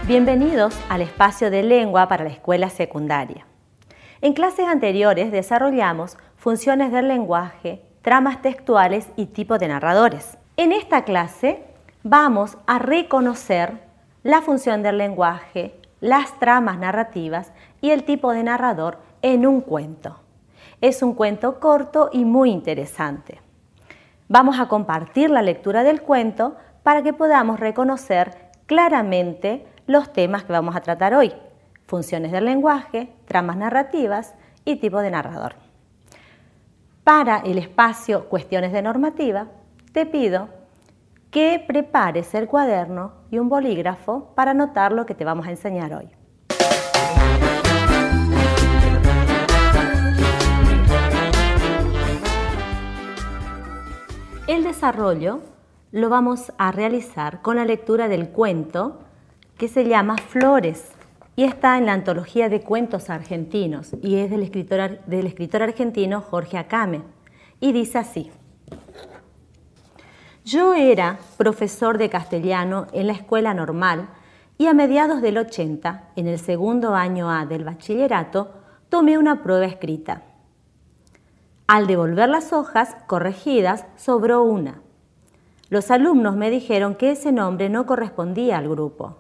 Bienvenidos al espacio de lengua para la escuela secundaria. En clases anteriores desarrollamos funciones del lenguaje, tramas textuales y tipos de narradores. En esta clase vamos a reconocer la función del lenguaje, las tramas narrativas y el tipo de narrador en un cuento. Es un cuento corto y muy interesante. Vamos a compartir la lectura del cuento para que podamos reconocer claramente los temas que vamos a tratar hoy: funciones del lenguaje, tramas narrativas y tipo de narrador. Para el espacio Cuestiones de normativa, te pido que prepares el cuaderno y un bolígrafo para anotar lo que te vamos a enseñar hoy. El desarrollo lo vamos a realizar con la lectura del cuento que se llama Flores y está en la antología de cuentos argentinos y es del escritor argentino Jorge Akame, y dice así: yo era profesor de castellano en la escuela normal y a mediados del 80, en el segundo año A del bachillerato, tomé una prueba escrita. Al devolver las hojas corregidas, sobró una. Los alumnos me dijeron que ese nombre no correspondía al grupo.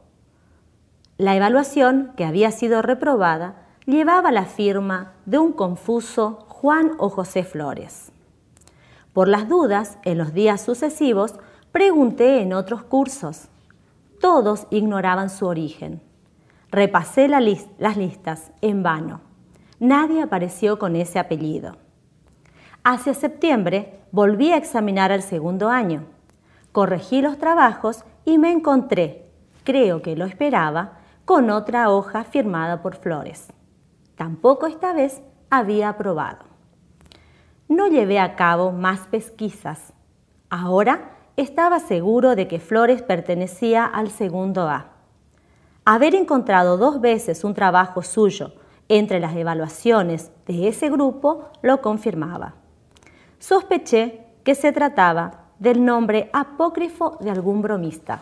La evaluación, que había sido reprobada, llevaba la firma de un confuso Juan o José Flores. Por las dudas, en los días sucesivos, pregunté en otros cursos. Todos ignoraban su origen. Repasé las listas en vano. Nadie apareció con ese apellido. Hacia septiembre volví a examinar el segundo año. Corregí los trabajos y me encontré, creo que lo esperaba, con otra hoja firmada por Flores. Tampoco esta vez había aprobado. No llevé a cabo más pesquisas. Ahora estaba seguro de que Flores pertenecía al segundo A. Haber encontrado 2 veces un trabajo suyo entre las evaluaciones de ese grupo lo confirmaba. Sospeché que se trataba del nombre apócrifo de algún bromista.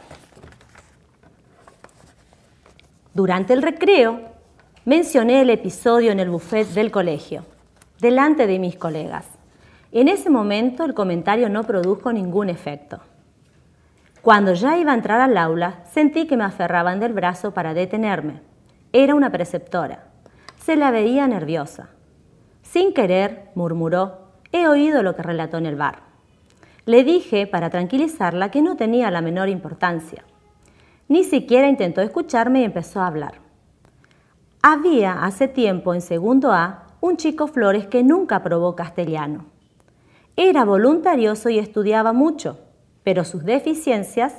Durante el recreo, mencioné el episodio en el buffet del colegio, delante de mis colegas. En ese momento el comentario no produjo ningún efecto. Cuando ya iba a entrar al aula, sentí que me aferraban del brazo para detenerme. Era una preceptora. Se la veía nerviosa. Sin querer, murmuró: he oído lo que relató en el bar. Le dije, para tranquilizarla, que no tenía la menor importancia. Ni siquiera intentó escucharme y empezó a hablar. Había hace tiempo en segundo A un chico Flores que nunca aprobó castellano. Era voluntarioso y estudiaba mucho, pero sus deficiencias,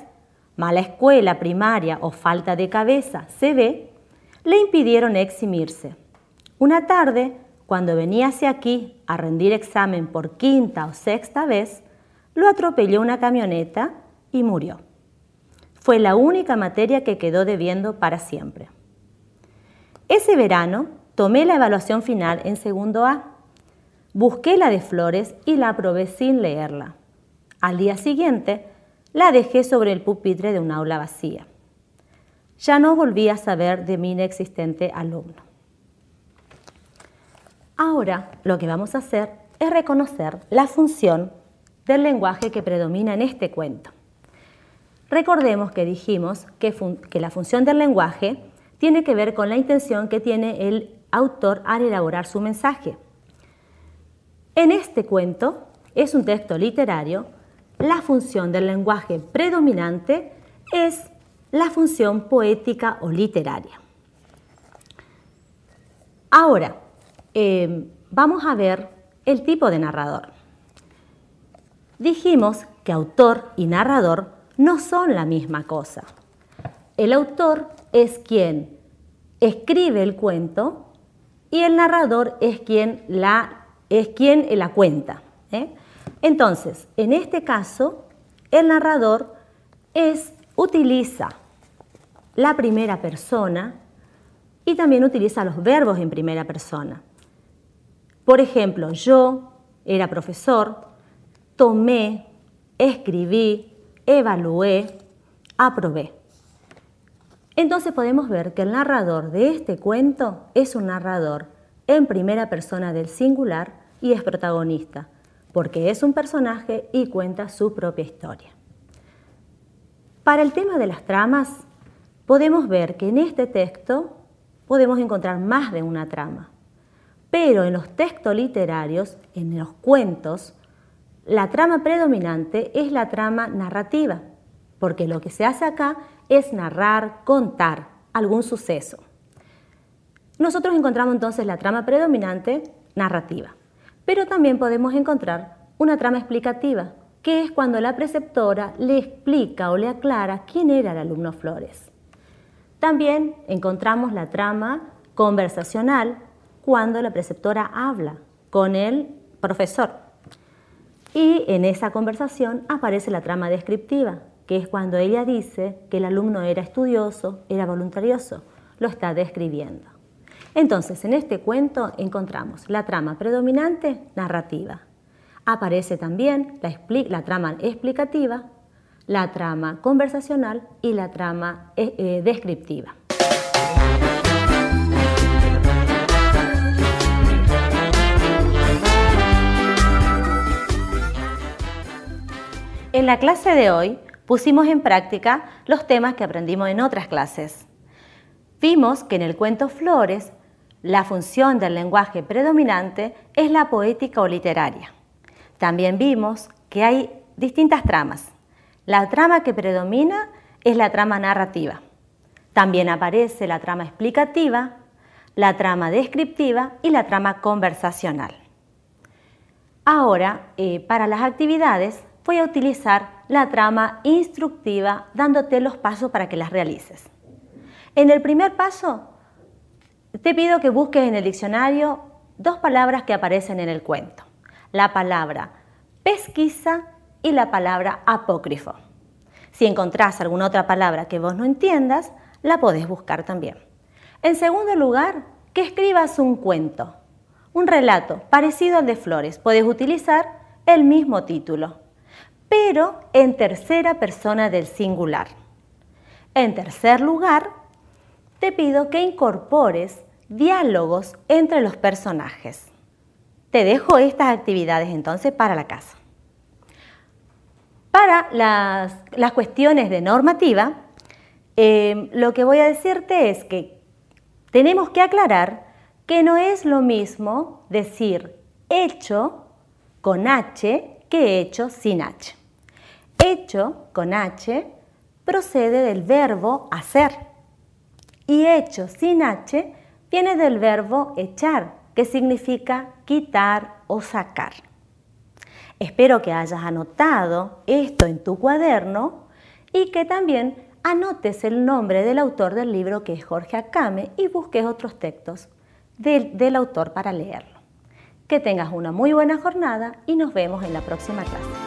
mala escuela primaria o falta de cabeza, se ve, le impidieron eximirse. Una tarde, cuando venía hacia aquí a rendir examen por 5ª o 6ª vez, lo atropelló una camioneta y murió. Fue la única materia que quedó debiendo para siempre. Ese verano tomé la evaluación final en segundo A. Busqué la de Flores y la aprobé sin leerla. Al día siguiente la dejé sobre el pupitre de un aula vacía. Ya no volví a saber de mi inexistente alumno. Ahora lo que vamos a hacer es reconocer la función del lenguaje que predomina en este cuento. Recordemos que dijimos que la función del lenguaje tiene que ver con la intención que tiene el autor al elaborar su mensaje. En este cuento, es un texto literario, la función del lenguaje predominante es la función poética o literaria. Ahora, vamos a ver el tipo de narrador. Dijimos que autor y narrador no son la misma cosa. El autor es quien escribe el cuento y el narrador es quien la cuenta. Entonces, en este caso, el narrador utiliza la primera persona y también utiliza los verbos en primera persona. Por ejemplo, yo era profesor, tomé, escribí, evalué, aprobé. Entonces podemos ver que el narrador de este cuento es un narrador en primera persona del singular y es protagonista, porque es un personaje y cuenta su propia historia. Para el tema de las tramas, podemos ver que en este texto podemos encontrar más de una trama, pero en los textos literarios, en los cuentos, la trama predominante es la trama narrativa, porque lo que se hace acá es narrar, contar algún suceso. Nosotros encontramos entonces la trama predominante narrativa, pero también podemos encontrar una trama explicativa, que es cuando la preceptora le explica o le aclara quién era el alumno Flores. También encontramos la trama conversacional, cuando la preceptora habla con el profesor. Y en esa conversación aparece la trama descriptiva, que es cuando ella dice que el alumno era estudioso, era voluntarioso, lo está describiendo. Entonces, en este cuento encontramos la trama predominante narrativa. Aparece también la trama explicativa, la trama conversacional y la trama descriptiva. En la clase de hoy pusimos en práctica los temas que aprendimos en otras clases. Vimos que en el cuento Flores la función del lenguaje predominante es la poética o literaria. También vimos que hay distintas tramas. La trama que predomina es la trama narrativa. También aparece la trama explicativa, la trama descriptiva y la trama conversacional. Ahora, para las actividades, voy a utilizar la trama instructiva dándote los pasos para que las realices. En el primer paso, te pido que busques en el diccionario dos palabras que aparecen en el cuento. La palabra pesquisa y la palabra apócrifo. Si encontrás alguna otra palabra que vos no entiendas, la podés buscar también. En segundo lugar, que escribas un cuento, un relato parecido al de Flores. Podés utilizar el mismo título, pero en tercera persona del singular. En tercer lugar, te pido que incorpores diálogos entre los personajes. Te dejo estas actividades entonces para la casa. Para las cuestiones de normativa, lo que voy a decirte es que tenemos que aclarar que no es lo mismo decir hecho con H que hecho sin H. Hecho con H procede del verbo hacer y hecho sin H viene del verbo echar, que significa quitar o sacar. Espero que hayas anotado esto en tu cuaderno y que también anotes el nombre del autor del libro, que es Jorge Akame, y busques otros textos del autor para leerlo. Que tengas una muy buena jornada y nos vemos en la próxima clase.